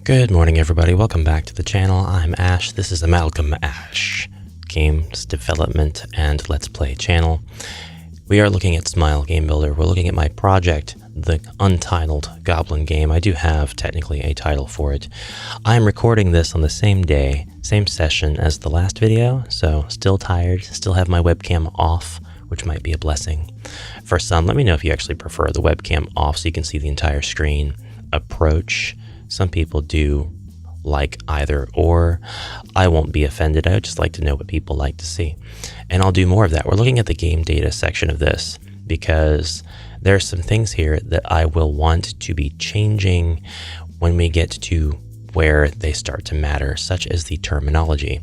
Good morning, everybody. Welcome back to the channel. I'm Ash. This is Amalgam Ash, Games Development and Let's Play channel. We are looking at Smile Game Builder. We're looking at my project, the untitled Goblin game. I do have technically a title for it. I'm recording this on the same day, same session as the last video, so still tired, still have my webcam off, which might be a blessing. For some, let me know if you actually prefer the webcam off so you can see the entire screen approach. Some people do like either or. I won't be offended. I would just like to know what people like to see. And I'll do more of that. We're looking at the game data section of this because there are some things here that I will want to be changing when we get to where they start to matter, such as the terminology.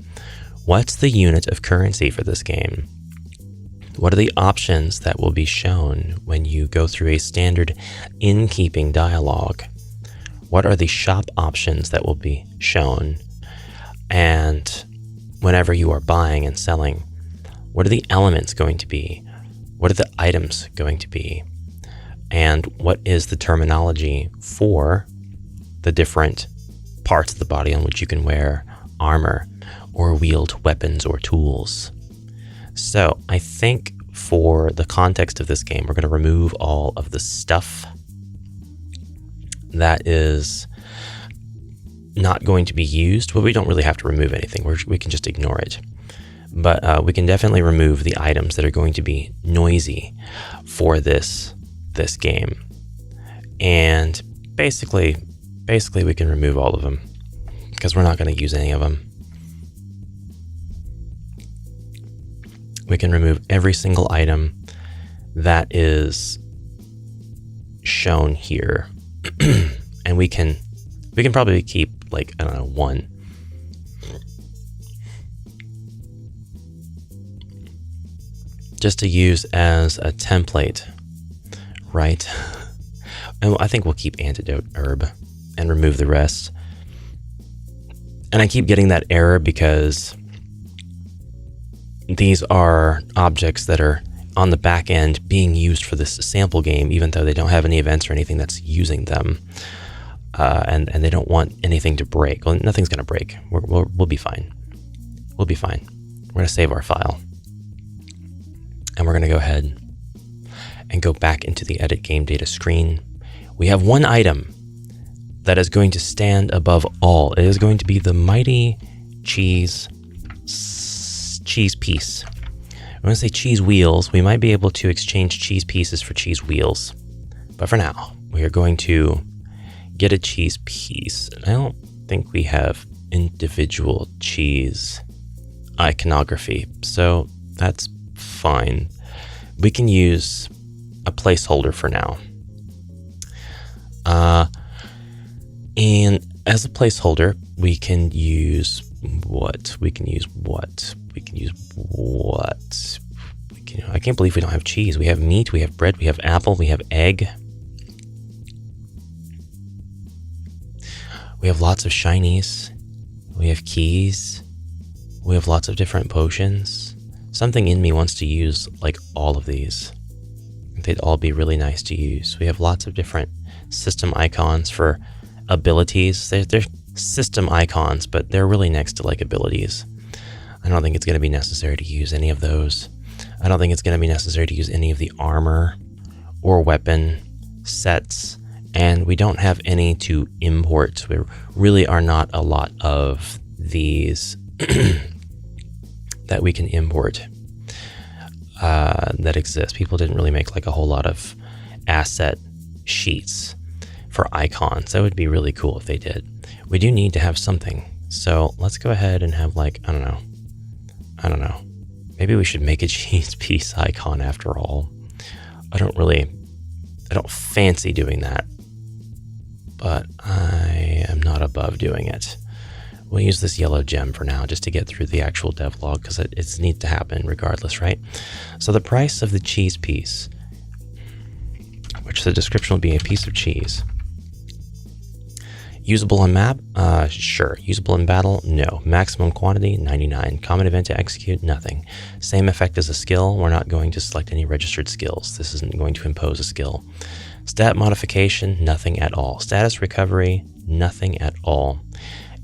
What's the unit of currency for this game? What are the options that will be shown when you go through a standard innkeeping dialogue? What are the shop options that will be shown? And whenever you are buying and selling, what are the elements going to be? What are the items going to be? And what is the terminology for the different parts of the body on which you can wear armor or wield weapons or tools? So I think for the context of this game, we're going to remove all of the stuff that is not going to be used. Well, we don't really have to remove anything. We can just ignore it. But we can definitely remove the items that are going to be noisy for this game. And basically we can remove all of them because we're not going to use any of them. We can remove every single item that is shown here. And we can probably keep, like, I don't know, one. Just to use as a template, right? And I think we'll keep antidote herb and remove the rest. And I keep getting that error because these are objects that are on the back end being used for this sample game, even though they don't have any events or anything that's using them. And they don't want anything to break. Well, nothing's going to break. We'll be fine. We'll be fine. We're going to save our file. And we're going to go ahead and go back into the edit game data screen. We have one item that is going to stand above all. It is going to be the mighty cheese piece. When I say cheese wheels, we might be able to exchange cheese pieces for cheese wheels. But for now, we are going to get a cheese piece. I don't think we have individual cheese iconography, so that's fine. We can use a placeholder for now. And as a placeholder, we can use what? I can't believe we don't have cheese. We have meat, we have bread, we have apple, we have egg. We have lots of shinies. We have keys. We have lots of different potions. Something in me wants to use like all of these. They'd all be really nice to use. We have lots of different system icons for abilities. They're system icons, but they're really next to like abilities. I don't think it's going to be necessary to use any of those. I don't think it's going to be necessary to use any of the armor or weapon sets, and we don't have any to import. There really are not a lot of these that we can import that exist. People didn't really make like a whole lot of asset sheets for icons. That would be really cool if they did. We do need to have something. So let's go ahead and have like, I don't know. Maybe we should make a cheese piece icon after all. I don't fancy doing that, but I am not above doing it. We'll use this yellow gem for now just to get through the actual devlog because it needs to happen regardless, right? So the price of the cheese piece, which the description will be a piece of cheese. Usable on map? Sure. Usable in battle? No. Maximum quantity? 99. Common event to execute? Nothing. Same effect as a skill? We're not going to select any registered skills. This isn't going to impose a skill. Stat modification? Nothing at all. Status recovery? Nothing at all.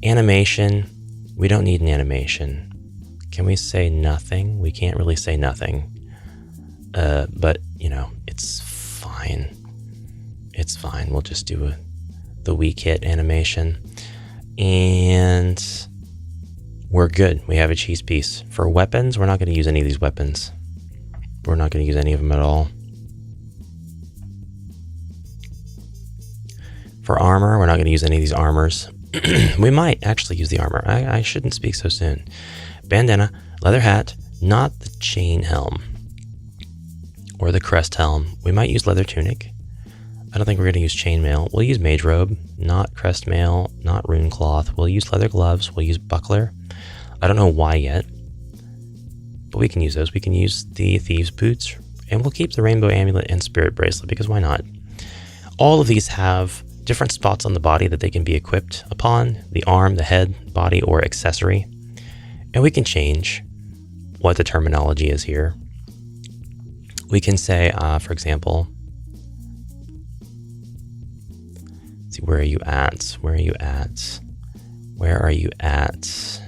Animation, we don't need an animation. Can we say nothing? We can't really say nothing. But, you know, it's fine. It's fine. We'll just do the weak hit animation. And we're good. We have a cheese piece. For weapons, we're not going to use any of these weapons. We're not going to use any of them at all. For armor, we're not going to use any of these armors. We might actually use the armor. I shouldn't speak so soon. Bandana, leather hat, not the chain helm or the crest helm. We might use leather tunic. I don't think we're going to use chainmail. We'll use mage robe, not crest mail, not rune cloth. We'll use leather gloves. We'll use buckler. I don't know why yet, but we can use those. We can use the thieves boots, and we'll keep the rainbow amulet and spirit bracelet because why not? All of these have different spots on the body that they can be equipped upon, the arm, the head, body, or accessory. And we can change what the terminology is here. We can say, for example, let's see, where are you at? Where are you at? Where are you at?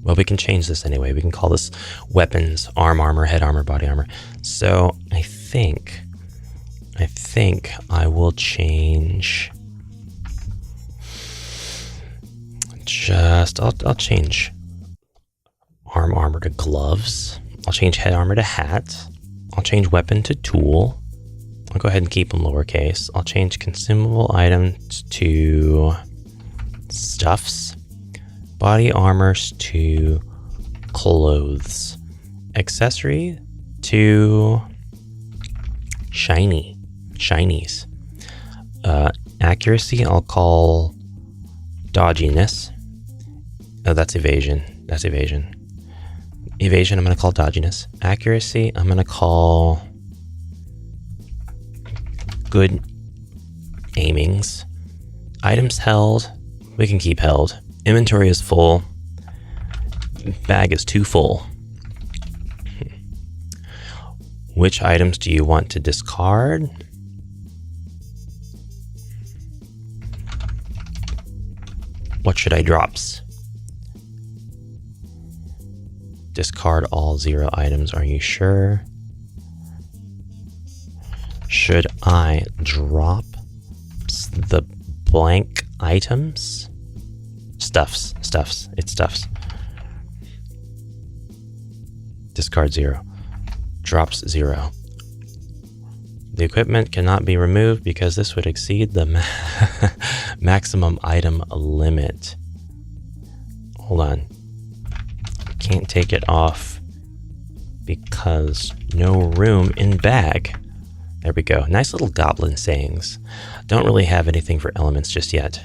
Well, we can change this anyway. We can call this weapons, arm armor, head armor, body armor. So I think I will change I'll change arm armor to gloves. I'll change head armor to hat. I'll change weapon to tool. I'll go ahead and keep them lowercase. I'll change consumable items to stuffs. Body armors to clothes. Accessory to shinies. Accuracy, I'll call dodginess. Oh, that's evasion. Evasion, I'm going to call dodginess. Accuracy, I'm going to call good aimings. Items held, we can keep held. Inventory is full. Bag is too full. Which items do you want to discard? What should I drops? Discard all 0 items, are you sure? Should I drop the blank items? Stuffs. It's stuffs. Discard 0. Drops 0. The equipment cannot be removed because this would exceed the maximum item limit. Hold on. Can't take it off because no room in bag. There we go. Nice little goblin sayings. Don't really have anything for elements just yet.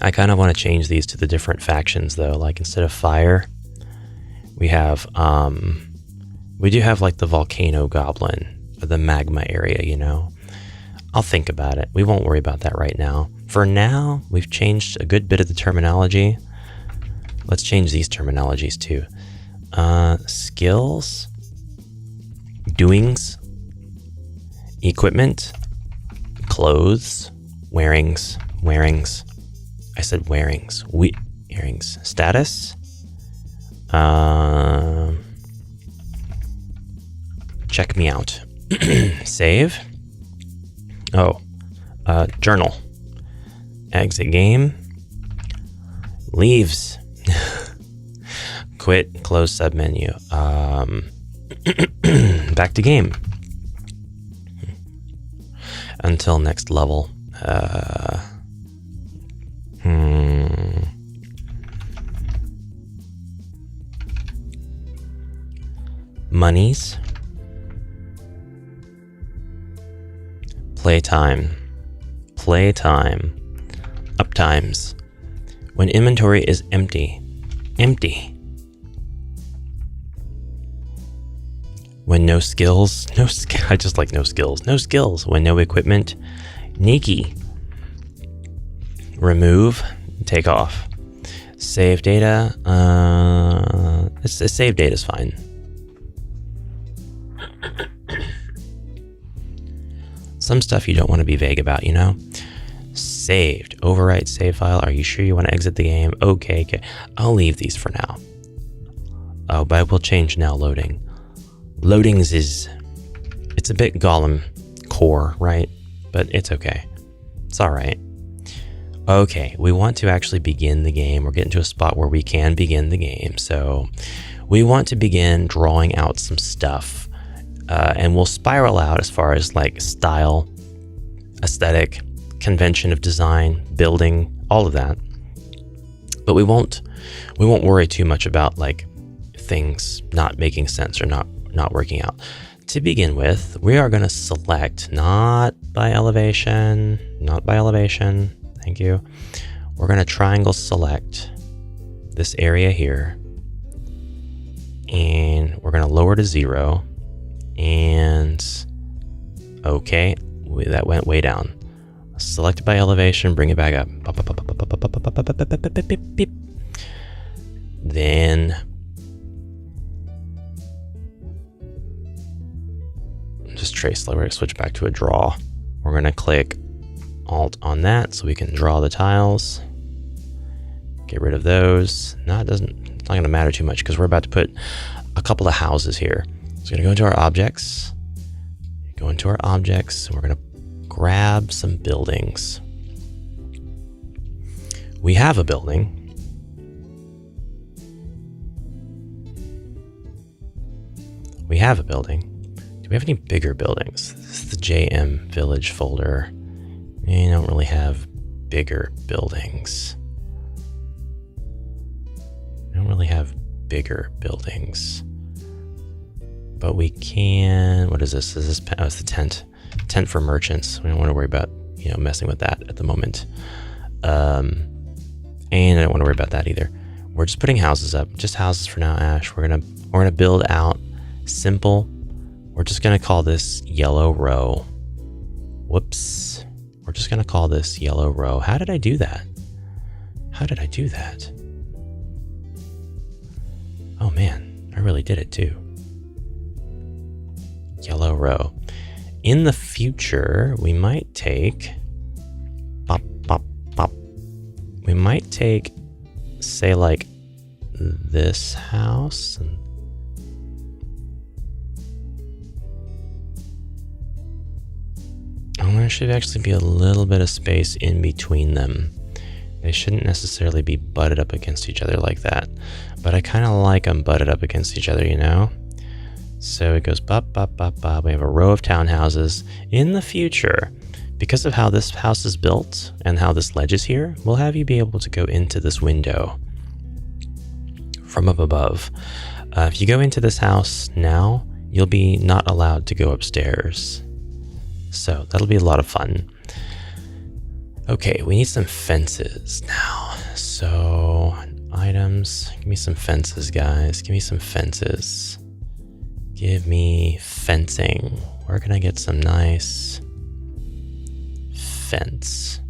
I kind of want to change these to the different factions though. Like instead of fire, we have, we do have like the volcano goblin or the magma area, you know. I'll think about it. We won't worry about that right now. For now, we've changed a good bit of the terminology. Let's change these terminologies too. Skills, doings, equipment, clothes, wearings. I said wearings. Earrings. Status. Check me out. Save. Oh. Journal. Exit game. Leaves. Quit. Close submenu. Back to game. Until next level. Monies. Playtime. Uptimes. When inventory is empty. When no skills, I just like no skills. No skills. When no equipment, Niki. Remove, take off. Save data. Save data is fine. Some stuff you don't want to be vague about, you know? Saved. Overwrite save file. Are you sure you want to exit the game? Okay. I'll leave these for now. Oh, but I will change now loading. Loadings it's a bit Golem core, right? But it's okay. It's all right. Okay, we want to actually begin the game. We're getting to a spot where we can begin the game. So we want to begin drawing out some stuff. And we'll spiral out as far as like style, aesthetic, convention of design, building, all of that. But we won't worry too much about like things not making sense or not working out. To begin with, we are going to select not by elevation, thank you. We're going to triangle select this area here, and we're going to lower to 0, and okay, that went way down. Select it by elevation, bring it back up. Then just trace, we're going to switch back to a draw. We're going to click Alt on that so we can draw the tiles. Get rid of those. It's not going to matter too much because we're about to put a couple of houses here. So we're going to go into our objects. We're going to grab some buildings. We have a building. Do we have any bigger buildings? This is the JM Village folder. We don't really have bigger buildings. But we can, what is this? It's the tent. Tent for merchants. We don't want to worry about, messing with that at the moment. And I don't want to worry about that either. We're just putting houses up. Just houses for now, Ash. We're gonna build out simple. We're just gonna call this yellow row. Whoops. We're just gonna call this yellow row. How did I do that? Oh man, I really did it too. Yellow row. In the future, we might take we might take, say, like this house, and there should actually be a little bit of space in between them. They shouldn't necessarily be butted up against each other like that, but I kind of like them butted up against each other, So it goes bop, bop, bop, bop. We have a row of townhouses. In the future, because of how this house is built and how this ledge is here, we'll have you be able to go into this window from up above. If you go into this house now, you'll be not allowed to go upstairs. So that'll be a lot of fun. Okay, we need some fences now. So items, give me some fences, guys. Give me some fences. Give me fencing. Where can I get some nice fence?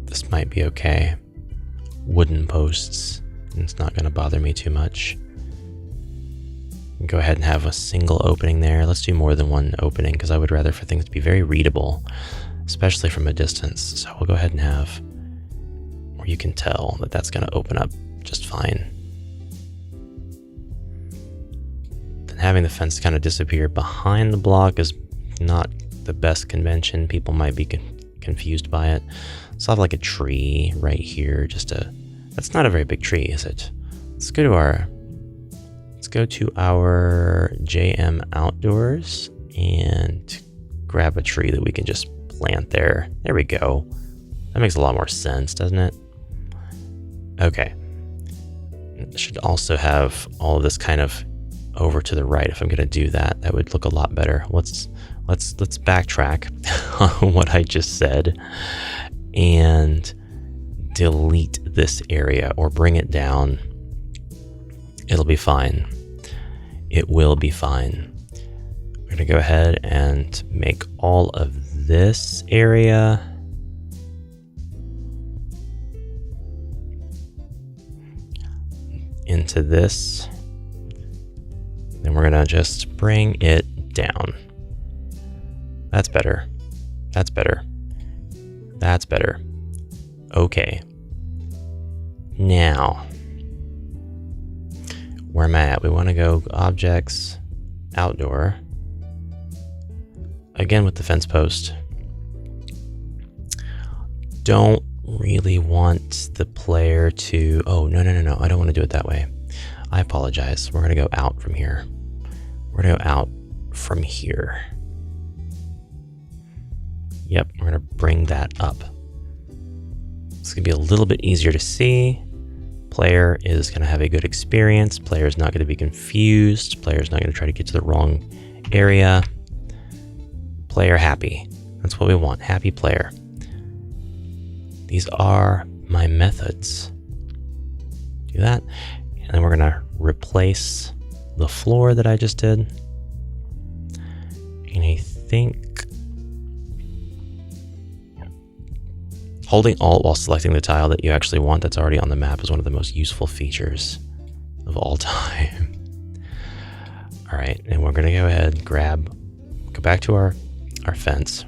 This might be okay. Wooden posts. It's not going to bother me too much. Go ahead and have a single opening there. Let's do more than one opening because I would rather for things to be very readable, especially from a distance. So we'll go ahead and have where you can tell that that's going to open up just fine. Then having the fence kind of disappear behind the block is not the best convention. People might be confused by it. So I'll have like a tree right here. That's not a very big tree, is it? Let's go to our JM Outdoors and grab a tree that we can just plant there. There we go. That makes a lot more sense, doesn't it? Okay. It should also have all of this kind of over to the right. If I'm going to do that, that would look a lot better. Let's backtrack on what I just said and delete this area or bring it down. It'll be fine. It will be fine. We're going to go ahead and make all of this area into this. Then we're going to just bring it down. That's better. That's better. That's better. Okay. Now, where am I at? We want to go objects, outdoor. Again with the fence post. Don't really want the player to... Oh, no. I don't want to do it that way. I apologize. We're going to go out from here. We're going to go out from here. Yep, we're going to bring that up. It's going to be a little bit easier to see. Player is going to have a good experience. Player is not going to be confused. Player is not going to try to get to the wrong area. Player happy. That's what we want. Happy player. These are my methods. Do that. And then we're going to replace the floor that I just did. And I think holding Alt while selecting the tile that you actually want that's already on the map is one of the most useful features of all time. All right, and we're going to go ahead and go back to our fence.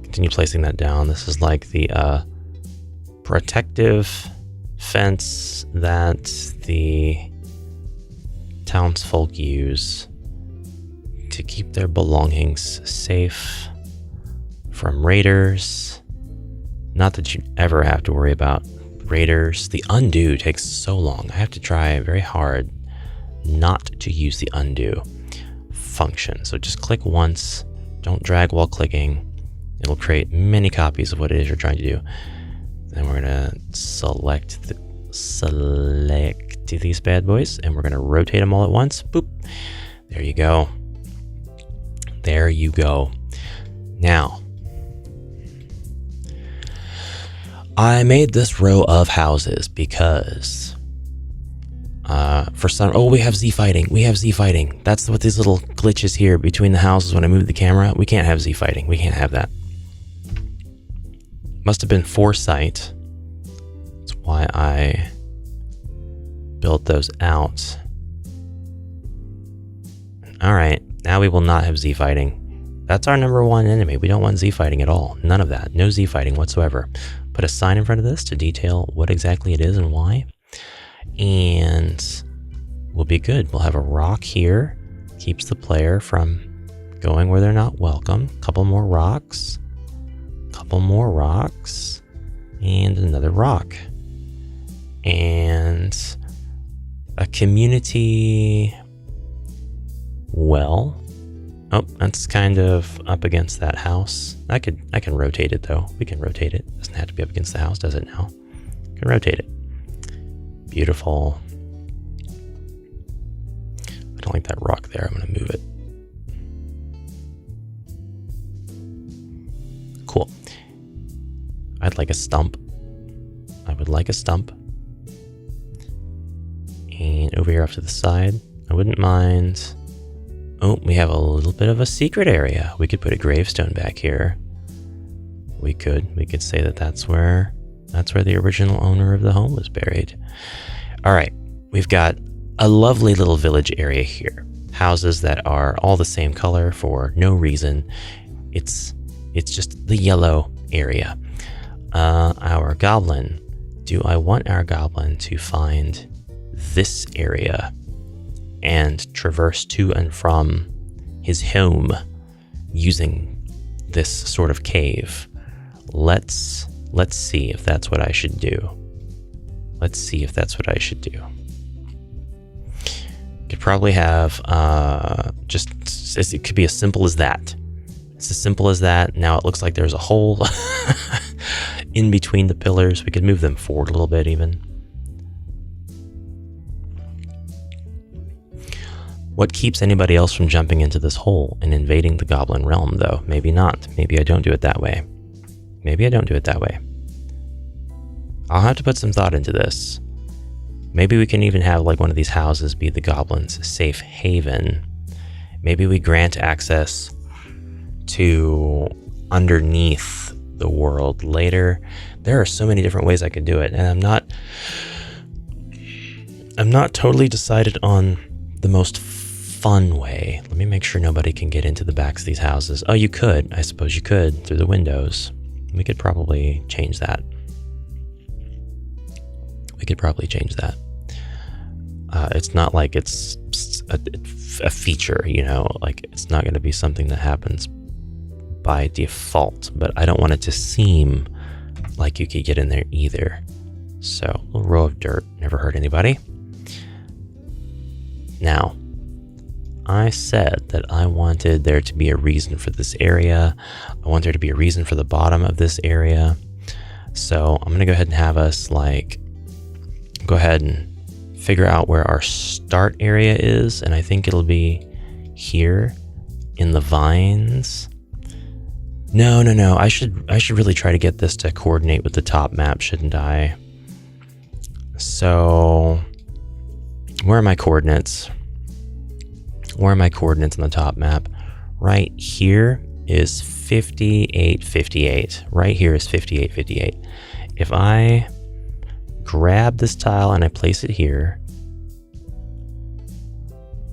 Continue placing that down. This is like the protective fence that the townsfolk use to keep their belongings safe from raiders. Not that you ever have to worry about raiders. The undo takes so long. I have to try very hard not to use the undo function. So just click once. Don't drag while clicking. It'll create many copies of what it is you're trying to do. Then we're gonna select these bad boys, and we're gonna rotate them all at once. Boop. There you go. There you go. Now, I made this row of houses because for some... Oh, we have Z fighting. We have Z fighting. That's what these little glitches here between the houses when I move the camera. We can't have Z fighting. We can't have that. Must have been foresight. That's why I built those out. All right. Now we will not have Z fighting. That's our number one enemy. We don't want Z fighting at all. None of that. No Z fighting whatsoever. Put a sign in front of this to detail what exactly it is and why. And we'll be good. We'll have a rock here. Keeps the player from going where they're not welcome. Couple more rocks. Couple more rocks. And another rock. And a community well. Oh, that's kind of up against that house. I can rotate it though. We can rotate it. Doesn't have to be up against the house, does it now? Can rotate it. Beautiful. I don't like that rock there. I'm going to move it. Cool. I'd like a stump. I would like a stump. And over here off to the side, I wouldn't mind. Oh, we have a little bit of a secret area. We could put a gravestone back here. We could say that that's where the original owner of the home was buried. All right, we've got a lovely little village area here. Houses that are all the same color for no reason. It's just the yellow area. Our goblin. Do I want our goblin to find this area and traverse to and from his home using this sort of cave? Let's see if that's what I should do. Let's see if that's what I should do. Could probably have it could be as simple as that. It's as simple as that. Now it looks like there's a hole in between the pillars. We could move them forward a little bit even. What keeps anybody else from jumping into this hole and invading the goblin realm, though? Maybe not. Maybe I don't do it that way. Maybe I don't do it that way. I'll have to put some thought into this. Maybe we can even have like one of these houses be the goblins' safe haven. Maybe we grant access to underneath the world later. There are so many different ways I could do it, and I'm not totally decided on the most fun way. Let me make sure nobody can get into the backs of these houses. Oh, you could. I suppose you could through the windows. We could probably change that. It's not like it's a feature, you know, like it's not going to be something that happens by default, but I don't want it to seem like you could get in there either. So a little row of dirt, never hurt anybody. Now, I said that I wanted there to be a reason for this area. I want there to be a reason for the bottom of this area. So I'm going to go ahead and have us go ahead and figure out where our start area is. And I think it'll be here in the vines. No. I should really try to get this to coordinate with the top map, shouldn't I? So where are my coordinates? Where are my coordinates on the top map? Right here is 5858. Right here is 5858. If I grab this tile and I place it here,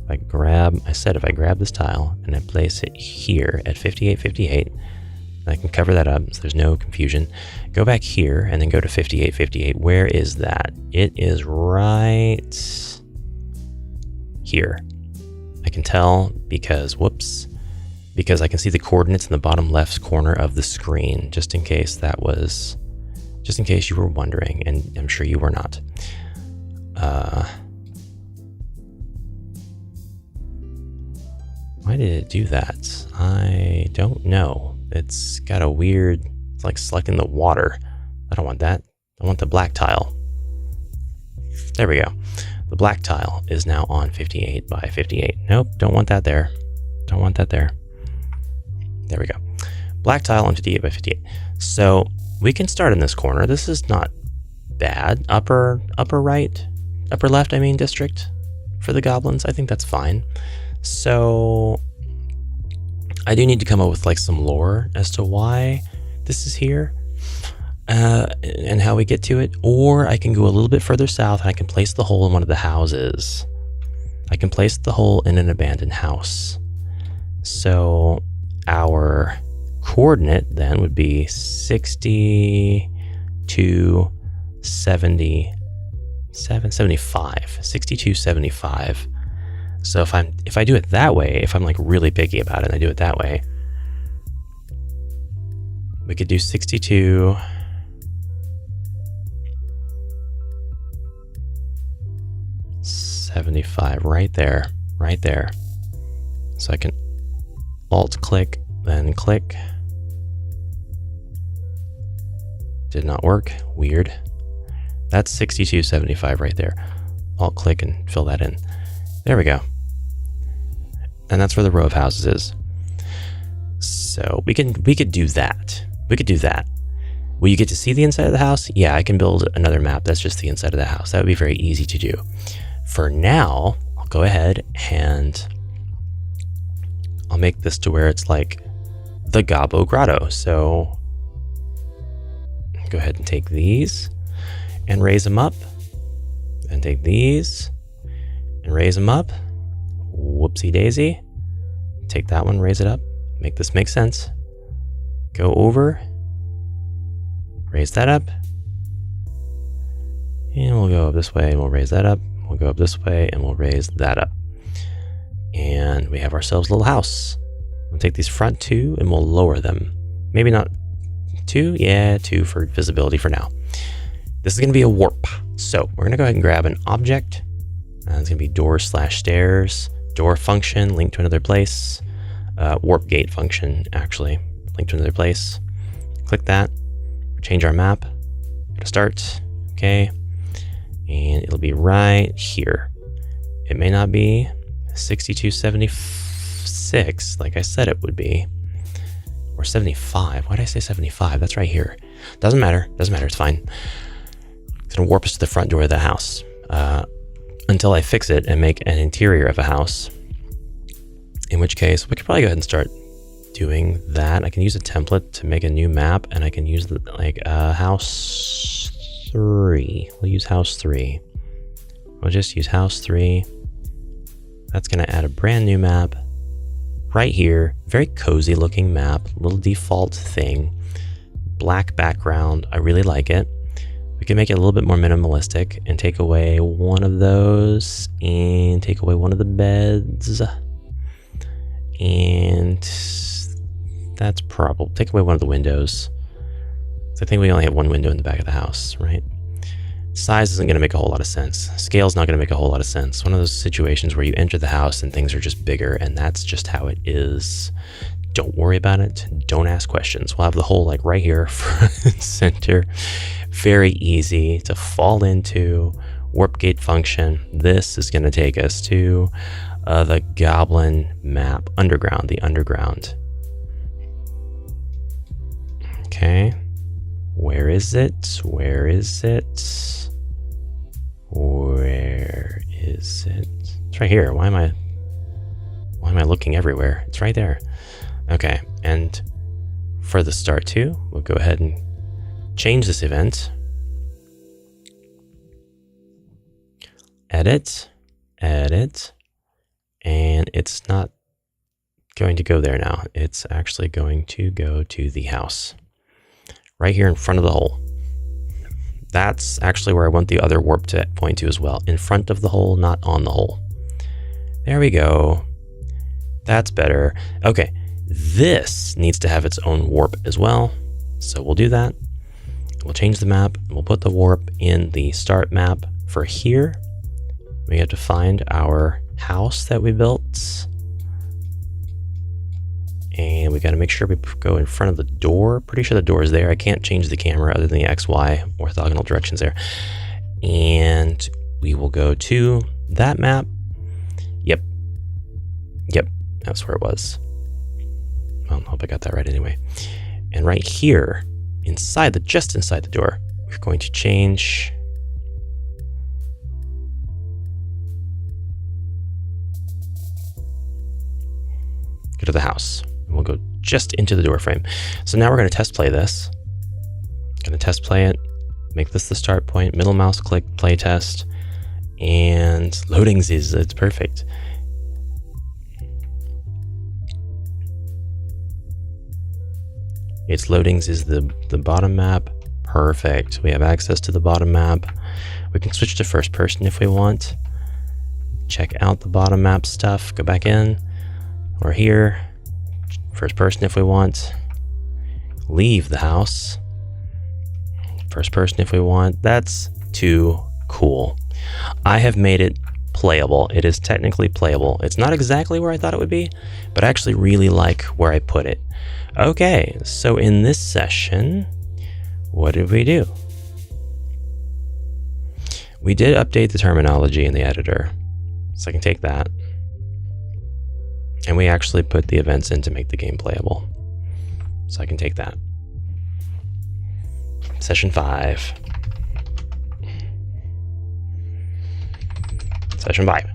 if I grab this tile and I place it here at 5858, I can cover that up so there's no confusion. Go back here and then go to 5858. Where is that? It is right here. I can tell because I can see the coordinates in the bottom left corner of the screen, just in case you were wondering, and I'm sure you were not. Why did it do that? I don't know. It's got a weird, it's like selecting the water. I don't want that. I want the black tile. There we go. The black tile is now on 58 by 58. Nope, don't want that there. Don't want that there. There we go. Black tile on 58 by 58. So we can start in this corner. This is not bad. Upper left, district for the goblins. I think that's fine. So I do need to come up with like some lore as to why this is here and how we get to it. Or I can go a little bit further south and I can place the hole in one of the houses. I can place the hole in an abandoned house. So our coordinate then would be 6275. So if I do it that way, if I'm like really picky about it and I do it that way, we could do 6275 right there. So I can alt click, then click. Did not work. Weird. That's 6275 right there. Alt click and fill that in. There we go. And that's where the row of houses is. So we could do that. Will you get to see the inside of the house? Yeah, I can build another map that's just the inside of the house. That would be very easy to do. For now, I'll go ahead and I'll make this to where it's like the Gobbo Grotto. So go ahead and take these and raise them up, and take these and raise them up. Whoopsie daisy. Take that one, raise it up, make this make sense. Go over, raise that up, and we'll go up this way and we'll raise that up. We'll go up this way and we'll raise that up. And we have ourselves a little house. We'll take these front two and we'll lower them. Maybe not two. Yeah, two for visibility for now. This is going to be a warp. So we're going to go ahead and grab an object. It's going to be door/stairs, door function, link to another place. Warp gate function, actually, link to another place. Click that. Change our map. Go to start. Okay. And it'll be right here. It may not be 6276, like I said it would be. Or 75. Why did I say 75? That's right here. Doesn't matter. Doesn't matter. It's fine. It's going to warp us to the front door of the house until I fix it and make an interior of a house. In which case, we could probably go ahead and start doing that. I can use a template to make a new map, and I can use house 3. We'll use house 3. We'll just use house 3. That's going to add a brand new map right here. Very cozy looking map, little default thing. Black background. I really like it. We can make it a little bit more minimalistic and take away one of those and take away one of the beds. And that's probably, take away one of the windows. So I think we only have one window in the back of the house, right? Size isn't going to make a whole lot of sense. Scale's not going to make a whole lot of sense. One of those situations where you enter the house and things are just bigger, and that's just how it is. Don't worry about it. Don't ask questions. We'll have the hole like right here, front and center. Very easy to fall into. Warp gate function. This is going to take us to the Goblin map. Underground, the underground. Okay. Where is it? Where is it? Where is it? It's right here. Why am I looking everywhere? It's right there. Okay, and for the start too, we'll go ahead and change this event. Edit, edit, and it's not going to go there now. It's actually going to go to the house. Right here in front of the hole. That's actually where I want the other warp to point to as well. In front of the hole, not on the hole. There we go. That's better. Okay, this needs to have its own warp as well. So we'll do that. We'll change the map. We'll put the warp in the start map for here. We have to find our house that we built. And we got to make sure we go in front of the door. Pretty sure the door is there. I can't change the camera other than the XY orthogonal directions there. And we will go to that map. Yep. Yep. That's where it was. Well, I hope I got that right anyway. And right here, just inside the door, we're going to change. Go to the house. We'll go just into the door frame. So now we're going to test play this. Going to test play it. Make this the start point. Middle mouse click, play test. And loadings it's perfect. Its loadings is the bottom map. Perfect. We have access to the bottom map. We can switch to first person if we want. Check out the bottom map stuff. Go back in. We're here. First person if we want. Leave the house. First person if we want. That's too cool. I have made it playable. It is technically playable. It's not exactly where I thought it would be, but I actually really like where I put it. Okay, so in this session, what did we do? We did update the terminology in the editor, so I can take that. And we actually put the events in to make the game playable. So I can take that. Session 5. Session 5.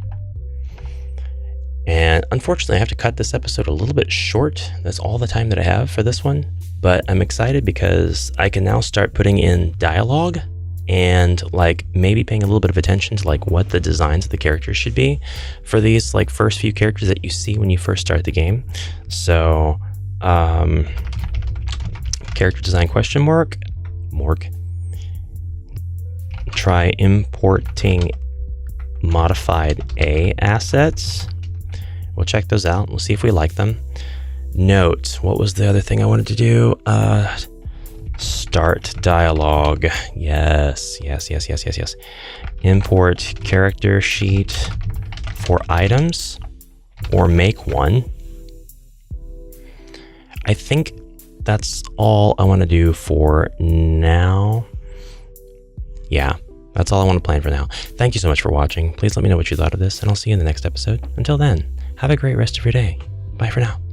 And unfortunately, I have to cut this episode a little bit short. That's all the time that I have for this one. But I'm excited because I can now start putting in dialogue and like maybe paying a little bit of attention to like what the designs of the characters should be for these like first few characters that you see when you first start the game. So character design question mark. Try importing modified A assets. We'll check those out. We'll see if we like them. Note, what was the other thing I wanted to do? Start dialogue. Yes. Import character sheet for items or make one. I think that's all I want to do for now. Yeah, That's all I want to plan for now. Thank you so much for watching. Please let me know what you thought of this, and I'll see you in the next episode. Until then, have a great rest of your day. Bye for now.